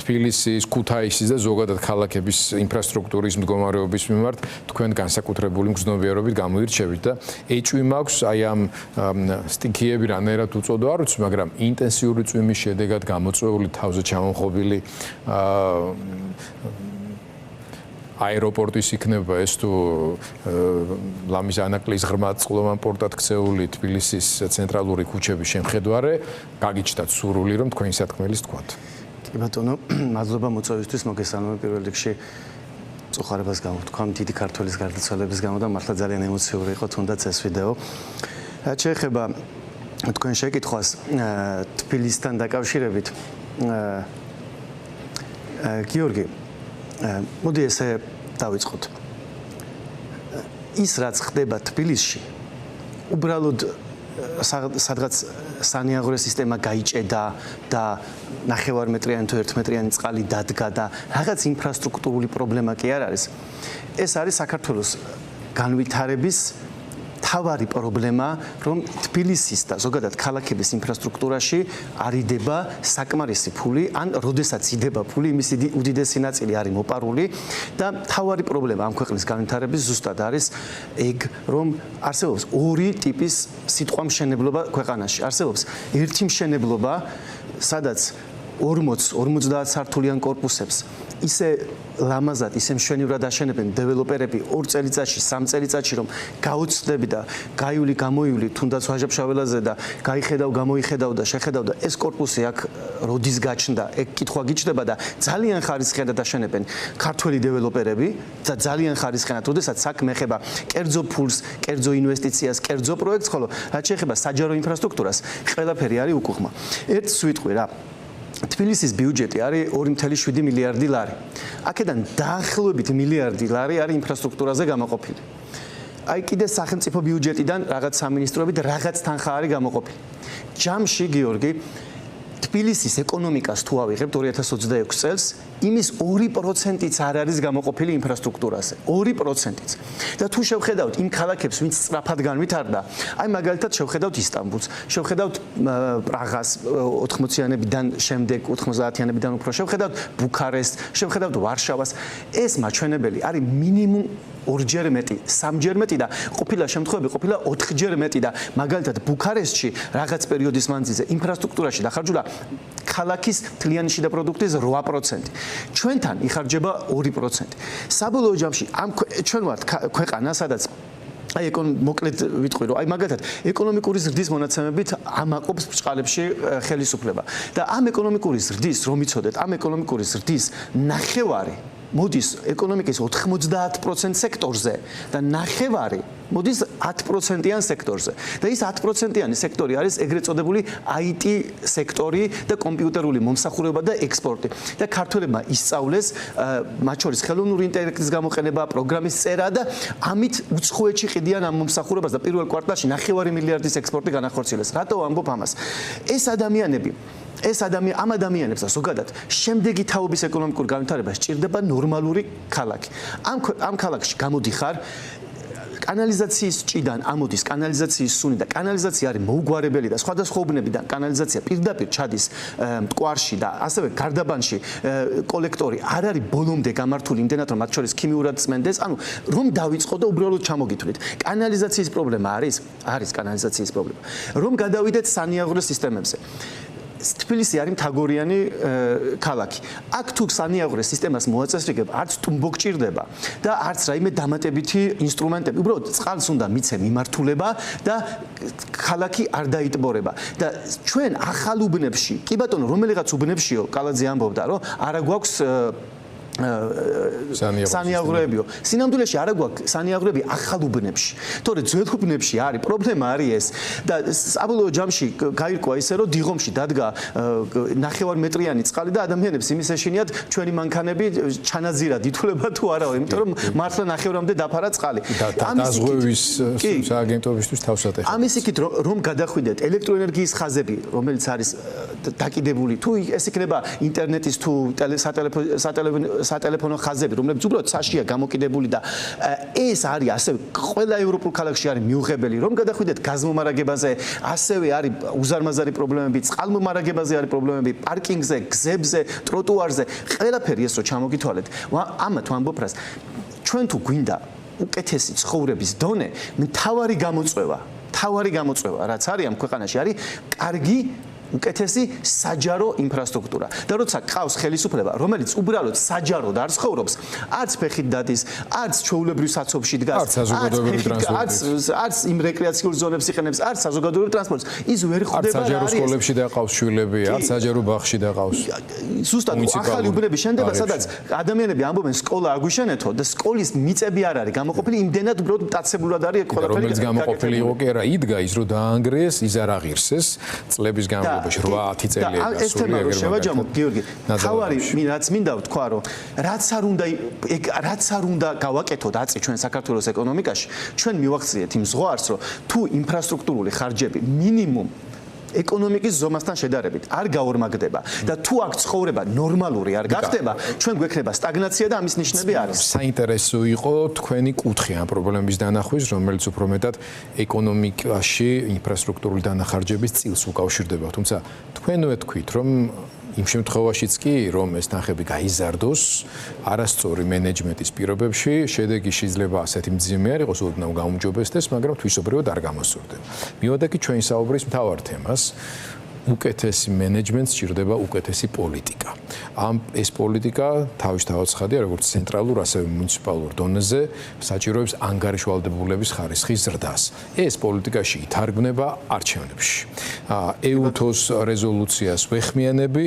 თბილისის, ქუთაისის და ზოგადად ქალაქების ინფრასტრუქტურის მდგომარეობის მიმართ თქვენ განსაკუთრებული მგზნობიარობით გამოირჩევით და ეჭვი მაქვს აი ამ სტიქიები რანაირად უწოდო არ ვიცი, მაგრამ ინტენსიური წვიმის შედეგად გამოწვეული თავზე ჩამოხობილი აეროპორტის იქნება ეს თუ ლამის ანაკლის ღრმა წყლოვან პორტად ქცეული თბილისის ცენტრალური ქუჩების შემხედვარე გაგიჩნდათ სურვილი რომ თქვენი სათქმელის თქვათ. კი ბატონო, მადლობა მოწვევისთვის, მოგესალმებით პირველ რიგში წუხარებას გამოვთქვამ დიდი ქართველის გარდაცვალების გამო და მართლა ძალიან ემოციური იყო თუნდაც ეს ვიდეო. რაც შეეხება თქვენ შეკითხვას თბილისთან დაკავშირებით გიორგი მოდი ესე დავიწყოთ. ის რაც ხდება თბილისში, უბრალოდ სადღაც სანიაღვრე სისტემა გაიჭედა და 9 მეტრიანი თუ 1 მეტრიანი წყალი დადგა და რაღაც ინფრასტრუქტურული პრობლემა კი არ არის. ეს არის საქართველოს განვითარების თავარი პრობლემა, რომ თბილისის და ზოგადად ქალაქების ინფრასტრუქტურაში არიდება საკმარისი ფული, ან როდესაც იდება ფული, იმის უდიდესი ნაწილი არის მოპარული და თავარი პრობლემა ამ ქვეყნის განვითარების ზუსტად არის ეგ, რომ არსებობს ორი ტიპის სიტყვა მშენებლობა ქვეყანაში. არსებობს ერთი მშენებლობა, სადაც 40-50 სართულიან კორპუსებს ისე ლამაზად, ისე მშვენივრად აშენებენ დეველოპერები 2 წელიწადში, 3 წელიწადში, რომ გაუცდები და გაიული გამოიული, თუნდაც ვაჟა-ფშაველაზე და გაიხედავ, გამოიხედავ და შეხედავ და ეს კორპუსი აქ როდის გაჩნდა, ეგ კითხვა გიჩნდება და ძალიან ხარისხიანად აშენებენ ქართველი დეველოპერები და ძალიან ხარისხიანად, როდესაც საქმე ეხება კერძო ფულს, კერძო ინვესტიციას, კერძო პროექტს, ხოლო რაც შეეხება საჯარო ინფრასტრუქტურას, ყველაფერი არის უკუღმა. ერთს ვიტყვი რა. თბილისის ბიუჯეტი არის 2.7 მილიარდი ლარი. აქედან დაახლოებით მილიარდი ლარი არის ინფრასტრუქტურაზე გამოყოფილი. აი კიდე სახელმწიფო ბიუჯეტიდან რაღაც სამინისტროებით რაღაც თანხა არის გამოყოფილი. ჯამში გიორგი თბილისის ეკონომიკას თუ ავიღებთ 2026 წელს, იმის 2%-იც არ არის გამოყოფილი ინფრასტრუქტურაზე. 2%-იც. და თუ შევხედავთ იმ ქალაქებს, ვინც სწრაფად განვითარდა, აი მაგალითად შევხედავთ ისტანბულს, შევხედავთ პრაღას 80-იანებიდან შემდეგ, 90-იანებიდან უფრო, შევხედავთ ბუქარესტს, შევხედავთ ვარშავას. ეს მაჩვენებელი არის მინიმუმ 2-ჯერ მეტი, 3-ჯერ მეტი და ყოფილა შემთხვევები ყოფილა 4-ჯერ მეტი და მაგალითად ბუქარესტში რაღაც პერიოდის მანძილზე ინფრასტრუქტურაში დახარჯულა ქალაქის მთლიანი შიდა პროდუქტის 8%. ჩვენთან იხარჯება 2%. საბოლოო ჯამში ამ ჩვენ ვართ ქვეყანა, სადაც აი მოკლედ ვიტყვი რომ აი მაგალითად ეკონომიკური ზრდის მონაცემებით ამაყობს ბრჭყალებში ხელისუფლება და ამ ეკონომიკური ზრდის რომ იცოდეთ, ამ ეკონომიკური ზრდის ნახევარი მოდის ეკონომიკის 90% სექტორზე და ნახევარი მოდის 10%-იან სექტორზე. და ის 10%-იანი სექტორი არის ეგრეთ წოდებული IT სექტორი და კომპიუტერული მომსახურება და ექსპორტი. და ქართველებმა ისწავლეს მათ შორის ხელოვნური ინტელექტის გამოყენება, პროგრამის წერა და ამით უცხოეთში ყიდიან ამ მომსახურებას და პირველ კვარტალში 9 მილიარდის ექსპორტი განახორციელეს. რატო ვამბობ ამას? ამ ადამიანებს და ზოგადად შემდეგი თაობის ეკონომიკურ განვითარებას სჭირდება ნორმალური ქალაქი. ამ ქალაქში გამოდიხარ კანალიზაციის ჭიდან ამოდის კანალიზაციის სუნი და კანალიზაცია არის მოუგვარებელი და სხვადასხვა უბნებიდან კანალიზაცია პირდაპირ ჩადის მტკვარში და ასევე გარდაბანში კოლექტორი არ არის ბოლომდე გამართული იმდენად რომ მათ შორის ქიმიურად წმენდეს, ანუ რომ დავიწყო და უბრალოდ ჩამოგითვლით. კანალიზაციის პრობლემა არის კანალიზაციის პრობლემა. რომ გადავიდეთ სანიაღვრე სისტემებზე. თბილისი არის მთაგორიანი ქალაქი. აქ თუ სანიაღვრე სისტემას მოაწესრიგებ, არც ტუმბო გჭირდება და არც რაიმე დამატებითი ინსტრუმენტები. უბრალოდ წყალს უნდა მიცე მიმართულება და ქალაქი არ დაიტბორება. და ჩვენ ახალ უბნებში, კი ბატონო, რომელიღაც უბნებშიო, კალაძე ამბობდა, რომ არა გვაქვს სანიაღვრეებიო. სინამდვილეში არა გვაქვს სანიაღვრეები ახალ უბნებში. თორე ძველ უბნებში არის პრობლემა არის ეს და საბოლოო ჯამში გაირკვა ისე რომ დიღომში დადგა 9 მეტრიანი წყალი და ადამიანებს იმის ეშინიათ ჩვენი მანქანები ჩანაძირად ითვლება თუ არა, იმიტომ რომ მართლა 9-მდე დაფარა წყალი. დაზღვევის სააგენტოებისთვის თავსატეხი. ამის იქით რომ გადახვიდეთ ელექტროენერგიის ხაზები, რომელიც არის დაკიდებული თუ ეს იქნება ინტერნეტის თუ სატელეფონო ხაზები, რომლებიც უბრალოდ საშია გამოკიდებული და ეს არის ასევე ყველა ევროპულ ქალაქში არის მიუღებელი, რომ გადახვიდეთ გაზმომარაგებაზე, ასევე არის უზარმაზარი პრობლემები, წყალმომარაგებაზე არის პრობლემები, პარკინგზე, გზებზე, ტროტუარზე, ყველაფერი ეს რო ჩამოგითვალეთ. ამათ ვამბობ რას ჩვენ თუ გვინდა უკეთესი ცხოვრების დონე, მთავარი გამოწვევა, რაც არის ამ ქვეყანაში, არის კარგი უკეთესი საჯარო ინფრასტრუქტურა. და როცა ყავს ხელისუფლება, რომელიც უბრალოდ საჯაროდ არ ცხოვრობს, არც ფეხით დადის, არც ჩვეულებრივ საცობში დგას, არც იმ რეკრეაციულ ზონებს იყენებს, არც საზოგადოებრივ ტრანსპორტს, ის ვერ ხვდება რა არის. საჯარო სკოლებში დაყავს შვილები, არც საჯარო ბაღში დაყავს. ზუსტად ახალი უბნები შენდება, სადაც ადამიანები ამბობენ სკოლა აგვიშენეთო და სკოლის მიწები არ არის გამოყოფილი, იმდენად უბრალოდ მტაცებულად არის ყველაფერი. რომელიც გამოყოფილი იყო კი არა, იდგა ის რომ დაანგრიეს, ის არ აღირსეს წლების განმავლობაში. 8-10 წელია გასული. ეს თემა რო შევაჯამოთ, გიორგი, თავარი რაც მინდა ვთქვა, რომ რაც არ უნდა გავაკეთოთ აწი ჩვენ საქართველოს ეკონომიკაში, ჩვენ მივახციეთ იმ ზღვარს, რომ თუ ინფრასტრუქტურული ხარჯები მინიმუმ ეკონომიკის ზომასთან შედარებით არ გაორმაგდება და თუ აქ ცხოვრება ნორმალური არ გახდება, ჩვენ გვექნება სტაგნაცია და ამის ნიშნები არის. საინტერესო იყო თქვენი კუთხე ამ პრობლემის დანახვის, რომელიც უფრო მეტად ეკონომიკაში ინფრასტრუქტურული დანახარჯების წილს უკავშირდება. თუმცა თქვენვე თქვით, რომ იმ შემთხვევაშიც კი, რომ ეს ნახები გაიზარდოს არასწორი მენეჯმენტის პირობებში, შედეგი შეიძლება ასეთი მძიმე არ იყოს, ოდნავ გაუმჯობესდეს, მაგრამ თვისობრივად არ გამოსწორდება. მივადექით ჩვენი საუბრის მთავარ თემას. უკეთესი მენეჯმენტს სჭირდება უკეთესი პოლიტიკა. ეს პოლიტიკა თავისთავად ცხადია, როგორც ცენტრალურ, ასევე მუნიციპალურ დონეზე საჭიროებს ანგარიშვალდებულების ხარისხის ზრდას. ეს პოლიტიკაში ითარგმნება არჩევნებში. EUTOS რეზოლუციას ვეხმიანები,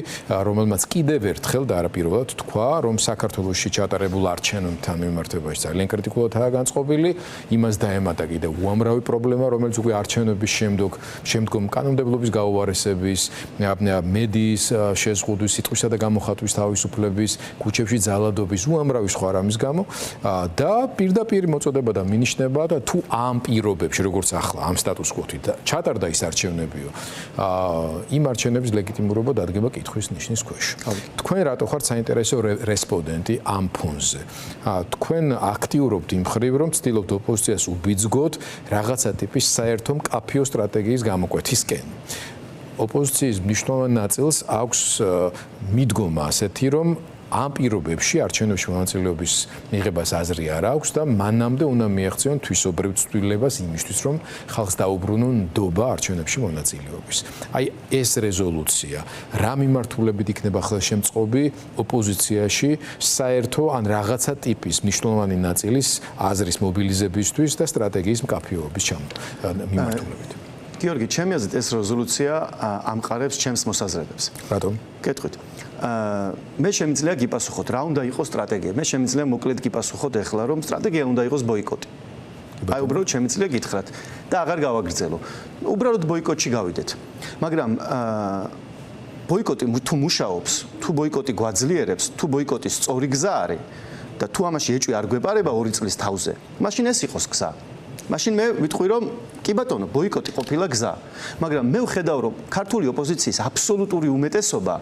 რომელმაც კიდევ ერთხელ და არაპირულად თქვა, რომ საქართველოში ჩატარებულ არჩევნებთან მიმართებაში ძალიან კრიტიკულადაა განწყობილი, იმას დაემატა კიდევ უამრავი პრობლემა, რომელიც უკვე არჩევნების შემდგომ კანონმდებლობის გაუარესების მედიის შეზღუდვის, სიტყვისა და გამოხატვის თავისუფლების, ქუჩებში ძალადობის, უამრავი სხვა რამის გამო და პირდაპირ მოწოდება და მინიშნება და თუ ამ პირობებში, როგორც ახლა ამ სტატუს-კვოთით ჩატარდა ის არჩევნებიო, იმ არჩევნების ლეგიტიმურობა დადგება კითხვის ნიშნის ქვეშ. თქვენ რატო ხართ საინტერესო რესპონდენტი ამ ფონზე? თქვენ აქტიურობთ იმ მხრივ, რომ ცდილობთ ოპოზიციას უბიძგოთ რაღაცა ტიპის საერთო მკაფიო სტრატეგიის გამოკვეთისკენ. ოპოზიციის მნიშვნელოვან ნაწილს აქვს მიდგომა ასეთი, რომ ამ პირობებში არჩევნებში მონაწილეობის მიღებას აზრი არ აქვს და მანამდე უნდა მიაღწიონ თვისობრივ ცვლილებას იმისთვის, რომ ხალხს დაუბრუნონ ნდობა არჩევნებში მონაწილეობის. აი ეს რეზოლუცია რა მიმართულებით იქნება ხელშემწყობი ოპოზიციაში საერთო ან რაღაცა ტიპის მნიშვნელოვანი ნაწილის აზრის მობილიზებისთვის და სტრატეგიის მკაფიოების მიმართულებით. გიორგი, ჩემი აზრით ეს რეზოლუცია ამყარებს ჩემს მოსაზრებებს. რატომ? გეტყვით. მე შემიძლია გიპასუხოთ, რა უნდა იყოს სტრატეგია. მე შემიძლია მოკლედ გიპასუხოთ ეხლა, რომ სტრატეგია უნდა იყოს ბოიკოტი. აი უბრალოდ შემიძლია გითხრათ და აღარ გავაგრძელო. უბრალოდ ბოიკოტში გავიდეთ. მაგრამ ბოიკოტი თუ მუშაობს, თუ ბოიკოტი გვაძლიერებს, თუ ბოიკოტის სწორი გზა არის და თუ ამაში ეჭვი არ გვეპარება 2 წლის თავზე, მაშინ ეს იყოს გზა. მაშინ მე ვიტყვი, რომ კი ბატონო, ბოიკოტი ყოფილა გზა, მაგრამ მე ვხედავ, რომ ქართული ოპოზიციის აბსოლუტური უმეტესობა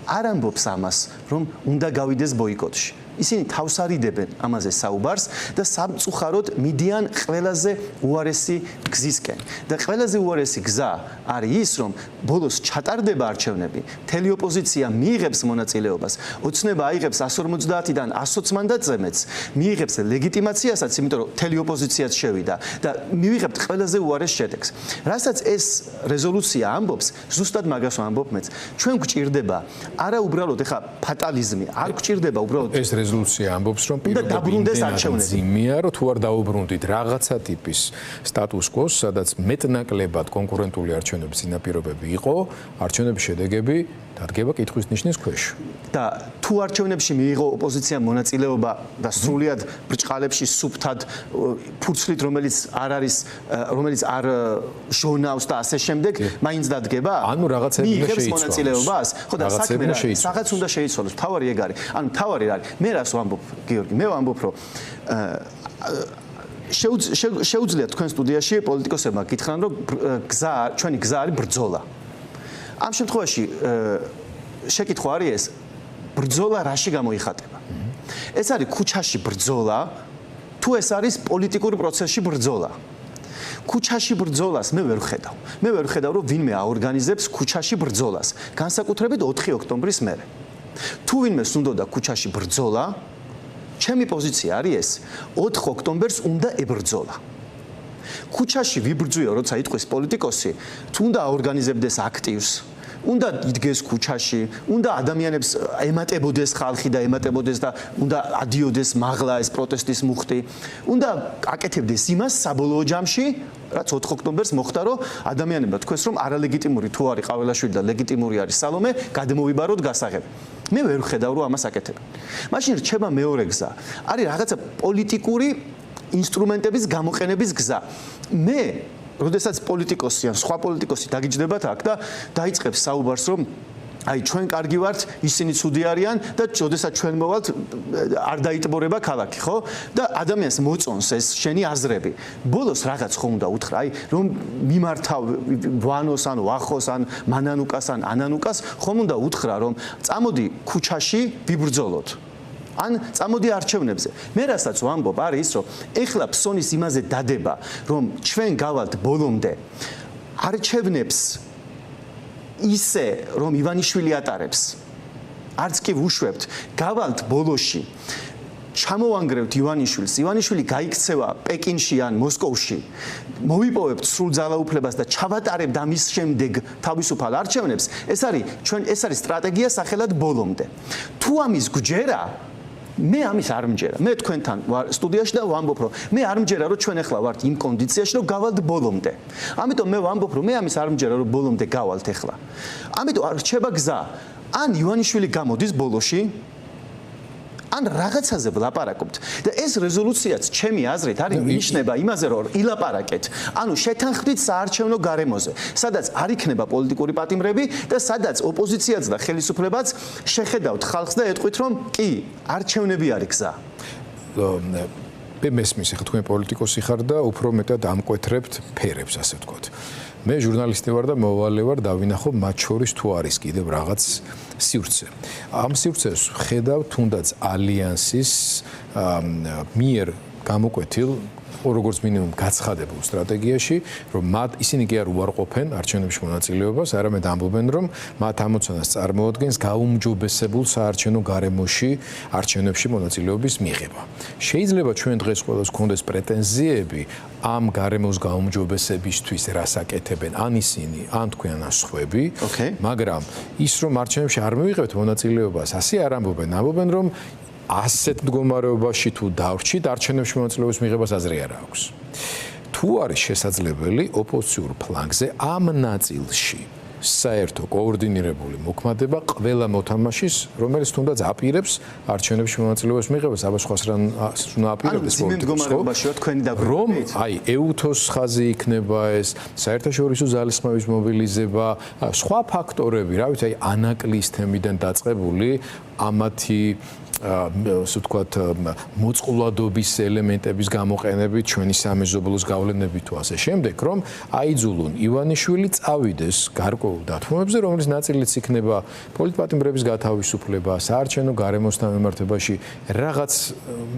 არ ამბობს ამას, რომ უნდა გავიდეს ბოიკოტში. ისინი თავს არიდებენ ამაზე საუბარს და სამწუხაროდ მიდიან ყველაზე უარესი გზისკენ. და ყველაზე უარესი გზა არის ის, რომ ბოლოს ჩატარდება არჩევნები, მთელი ოპოზიცია მიიღებს მონაწილეობას, ოცნება აიღებს 150-დან 120 მანდატზემეც, მიიღებს ლეგიტიმაციასაც, იმიტომ რომ მთელი ოპოზიციაც შევიდა და მივიღებთ ყველაზე უარეს შედეგს. რასაც ეს რეზოლუცია ამბობს, ზუსტად მაგას ვამბობ მეც. ჩვენ გვჭირდება არა უბრალოდ ეხა ფატალიზმი, არ გვჭირდება უბრალოდ რეზოლუცია ამბობს, რომ პირობები ძიმეა, რომ თუ არ დაუბრუნდით რაღაცა ტიპის სტატუს-კვოს, სადაც მეტნაკლებად კონკურენტული არჩევნების წინაპირობები იყო, არჩევნების შედეგები დადგება კითხვის ნიშნის ქვეშ. და თუ არჩევნებში მიიღო ოპოზიციამ მონაწილეობა და სრულიად ბრჭყალებში სუფთად ფურცლით, რომელიც არ ჟონავს და ასე შემდეგ, მაინც დადგება? ანუ რაღაცები უნდა მიიღებს მონაწილეობას? ხო და საქმე რა, რაღაც უნდა შეიცვალოს. თავარი ეგ არის. ანუ თავარი რა არის? მე რას ვამბობ, გიორგი? მე ვამბობ, რომ შეუძლიათ თქვენ სტუდიაში პოლიტიკოსებმა გითხრან, რომ ჩვენი გზა არის ბრძოლა. ამ შემთხვევაში შეკითხვა არის ეს ბრძოლა რაში გამოიხატება? ეს არის ქუჩაში ბრძოლა, თუ ეს არის პოლიტიკური პროცესში ბრძოლა? ქუჩაში ბრძოლას მე ვერ ვხედავ. მე ვერ ვხედავ, რომ ვინმე აორგანიზებს ქუჩაში ბრძოლას, განსაკუთრებით 4 ოქტომბრის მერე. თუ ვინმეს უნდოდა ქუჩაში ბრძოლა, ჩემი პოზიცია არის ეს, 4 ოქტომბერს უნდა ებრძოლა. ქუჩაში ვიბრძვიო, როცა იტყვის პოლიტიკოსი, თუ უნდა აორგანიზებდეს აქტივს, უნდა იდგეს ქუჩაში, უნდა ადამიანებს ემატებოდეს ხალხი და ემატებოდეს და უნდა ადიოდეს მაღლა ეს პროტესტის მუხტი, უნდა აკეთებდეს იმას საბოლოო ჯამში, რაც 4 ოქტომბერს მოხდა, რომ ადამიანებმა თქვეს, რომ არალეგიტიმური თუ არის ყაველაშვილი და ლეგიტიმური არის სალომე, გადმოვიბაროთ გასაღები. მე ვერ ვხედავ, რომ ამას აკეთებენ. მაშინ რჩება მეორე გზა. არის რაღაცა პოლიტიკური ინსტრუმენტების გამოყენების გზა. მე როდესაც პოლიტიკოსი ან სხვა პოლიტიკოსი დაგიჯდებათ აქ და დაიწყებს საუბარს, რომ აი ჩვენ კარგი ვართ, ისინი ცუდი არიან და როდესაც ჩვენ მოვალთ არ დაიტბორება ქალაქი, ხო? და ადამიანს მოწონს ეს შენი აზრები. ბოლოს რაღაც ხომ უნდა უთხრა, აი რომ მიმართავ ვანოს ან ვახოს ან მანანუკას ან ანანუკას, ხომ უნდა უთხრა, რომ წამოდი ქუჩაში ვიბრძოლოთ. ან წამოდი არჩევნებზე. მე რასაც ვამბობ არის ის, რომ ეხლა ფსონის იმაზე დადება, რომ ჩვენ გავალთ ბოლომდე არჩევნებს ისე, რომ ივანიშვილი ატარებს. არც კი ვუშვებთ, გავალთ ბოლოში. ჩამოვანგრევთ ივანიშვილს. ივანიშვილი გაიქცევა პეკინში ან მოსკოვში. მოვიპოვებთ სრულ ძალაუფლებას და ჩავატარებთ ამის შემდეგ თავისუფალ არჩევნებს. ეს არის სტრატეგია სახელად ბოლომდე. თუ ამის გვჯერა მე ამის არ მჯერა. მე თქვენთან ვარ სტუდიაში და ვამბობ, რომ მე არ მჯერა, რომ ჩვენ ახლა ვართ იმ კონდიციაში, რომ გავალთ ბოლომდე. ამიტომ მე ვამბობ, რომ მე ამის არ მჯერა, რომ ბოლომდე გავალთ ახლა. ამიტომ რჩება გზა. ან ივანიშვილი გამოდის ბოლოში, ან რაღაცაზე ვლაპარაკობთ. და ეს რეზოლუციაც ჩემი აზრით არის მინიშნება იმაზე, რომ ილაპარაკეთ. ანუ შეთანხმდით საარჩევნო გარემოზე, სადაც არ იქნება პოლიტიკური პატიმრები და სადაც ოპოზიციაც და ხელისუფლებაც შეხედავთ ხალხს და ეტყვით, რომ კი, არჩევნები არის გზა. მე მესმის, ხა თქვენ პოლიტიკოსი ხარ და უფრო მეტად ამკვეთრებთ ფერებს, ასე ვთქვათ. მე ჟურნალისტი ვარ და მოვალე ვარ დავინახო მათ შორის თუ არის კიდევ რაღაც სივრცე. ამ სივრცეს ხედავ თუნდაც ალიანსის მიერ გამოკვეთილ როგორც მინიმუმ გაცხადებულ სტრატეგიაში, რომ ისინი კი არ უარყოფენ არჩევნებში მონაწილეობას, არამედ ამბობენ, რომ მათ ამოცანას წარმოადგენს გაუმჯობესებულ საარჩევნო გარემოში არჩევნებში მონაწილეობის მიღება. შეიძლება ჩვენ დღეს ყველას გქონდეს პრეტენზიები ამ გარემოს გაუმჯობესებისთვის რას აკეთებენ ან ისინი, ან თქვენ ან სხვები, მაგრამ ის რომ არჩევნებში არ მივიღებთ მონაწილეობას, ასე არ ამბობენ, ამბობენ, რომ ასეთ მდგომარეობაში თუ დავრჩით არჩევნებში მონაწილეობის მიღებას აზრი არ აქვს. თუ არის შესაძლებელი ოპოზიციურ ფლანგზე ამ ნაწილში საერთო კოორდინირებული მოქმედება ყველა მოთამაშის, რომელიც თუნდაც აპირებს არჩევნებში მონაწილეობის მიღებას, აბა სხვას რა უნდა აპირებდეს მდგომარეობაშია თქვენი დაგვირგვინებით. რომ აი ეუთოს ხაზი იქნება ეს, საერთაშორისო ძალისხმევის მობილიზება, სხვა ფაქტორები, რა ვიცი, აი ანაკლის თემიდან დაწყებული ამათი ასე ვთქვათ მოწყვლადობის ელემენტების გამოყენებით ჩვენი სამეზობლოს გავლენებით თუ ასე შემდეგ, რომ აიძულონ ივანიშვილი წავიდეს გარკვეულ დათმობებზე, რომელიც ნაწილიც იქნება პოლიტპატიმრების გათავისუფლება, საარჩევნო გარემოსთან მიმართებაში რაღაც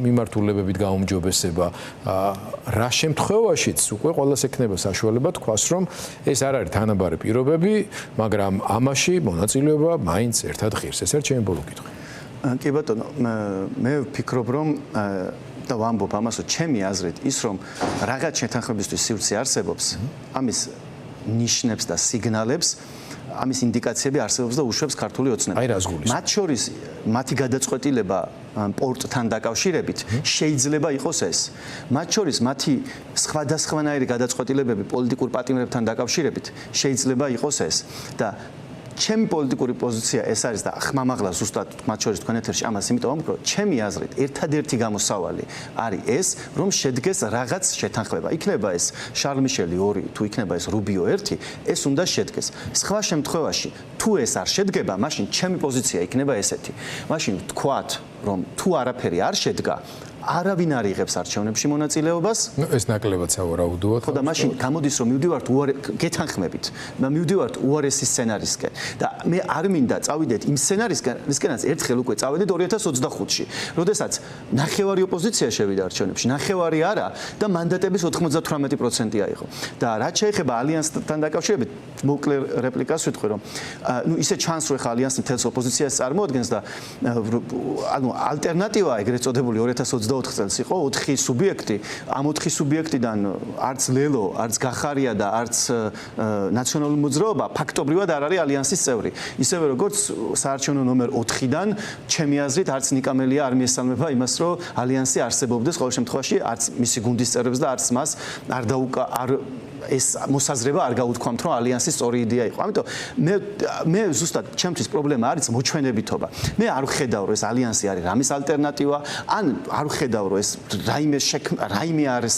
მიმართულებებით გაუმჯობესება, რა შემთხვევაშიც უკვე ყველას ექნება საშუალება თქვას, რომ ეს არ არის თანაბარი პირობები, მაგრამ ამაში მონაწილეობა მაინც ერთად ღირს. ეს არის ჩემი ბოლო კითხვა. კი ბატონო, მე ვფიქრობ, რომ და ვამბობ ამას, რომ ჩემი აზრით ის, რომ რაღაც შეთანხმებისთვის სივრცე არსებობს, ამის ნიშნებს და სიგნალებს, ამის ინდიკაციები არსებობს და უშვებს ქართული ოცნება. აი რას გულისხმობ? მათ შორის მათი გადაწყვეტილება პორტთან დაკავშირებით შეიძლება იყოს ეს. მათ შორის მათი სხვადასხვანაირი გადაწყვეტილებები პოლიტიკურ პატიმრებთან დაკავშირებით შეიძლება იყოს ეს და ჩემი პოლიტიკური პოზიცია ეს არის და ხმამაღლა ზუსტად მათ შორის თქვენ ეთერში ამას იმიტომ ვამბობ, რომ ჩემი აზრით ერთადერთი გამოსავალი არის ეს, რომ შედგეს რაღაც შეთანხმება. იქნება ეს შარლ მიშელი 2, თუ იქნება ეს რუბიო 1, ეს უნდა შედგეს. სხვა შემთხვევაში, თუ ეს არ შედგება, მაშინ ჩემი პოზიცია იქნება ესეთი. მაშინ ვთქვათ, რომ თუ არაფერი არ შედგა, არავინ არ იღებს არჩევნებში მონაწილეობას. ნუ ეს ნაკლებად სავარაუდოა. ხო და მაშინ გამოდის რომ მივდივართ გეთანხმებით. მივდივართ უარესი სცენარისკენ და მე არ მინდა წავიდეთ იმ სცენარისკენაც ერთხელ უკვე წავედით 2025-ში. როდესაც ნახევარი ოპოზიცია შევიდა არჩევნებში, ნახევარი არა და მანდატების 98% აიღო. და რაც შეეხება ალიანსთან დაკავშირებით, მოკლე რეპლიკას ვიტყვი რომ ნუ ისე ჩანს რომ ხა ალიანსი მთელს ოპოზიციას წარმოადგენს და ანუ ალტერნატივა ეგრეთ წოდებული 2024 წელს იყო 4 სუბიექტი. ამ 4 სუბიექტიდან არც ლელო, არც გახარია და არც ნაციონალური მოძრაობა ფაქტობრივად არ არის ალიანსის წევრი. ისევე როგორც საარჩევნო ნომერ 4-დან ჩემი აზრით არც ნიკამელია არ მიესალმება იმას, რომ ალიანსი არსებობდეს ყოველ შემთხვევაში არც მისი გუნდის წევრებს და არც მას არ ეს მოსაზრება არ გაუთქვამთ, რომ ალიანსის სწორი იდეა იყო. ამიტომ მე ზუსტად ჩემთვის პრობლემა არის მოჩვენებითობა. მე არ ვხედავ, რომ ეს ალიანსი არის რამის ალტერნატივა, ან არ ვხედავ, რომ ეს რაიმე არის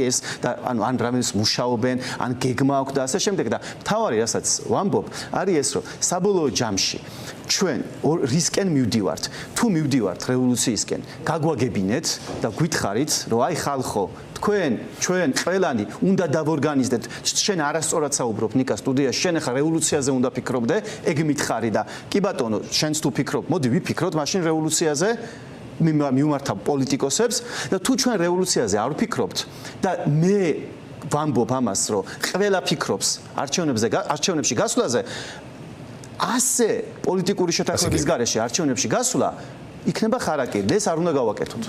ეს და ან რამეს მუშაობენ, ან გეგმა აქვს და ასე შემდეგ და მთავარი რასაც ვამბობ, არის ეს, რომ საბოლოო ჯამში ჩვენ რისკენ მივდივართ. თუ მივდივართ რევოლუციისკენ, გაგვაგებინეთ და გითხარით, რომ აი ხალხო ჩვენ ყველანი უნდა დავორგანიზდეთ. შენ არასწორად საუბრობ ნიკა სტუდიაში, შენ ახლა რევოლუციაზე უნდა ფიქრობდე, ეგ მითხარი და კი ბატონო, შენც თუ ფიქრობ, მოდი ვიფიქროთ მაშინ რევოლუციაზე. მივმართავ პოლიტიკოსებს და თუ ჩვენ რევოლუციაზე არ ვფიქრობთ და მე ვამბობ ამას, რომ ყველა ფიქრობს არჩევნებში გასვლაზე, ასე პოლიტიკური შეთანხმების გარეშე არჩევნებში გასვლა იქნება ხარაკირი და ეს არ უნდა გავაკეთოთ.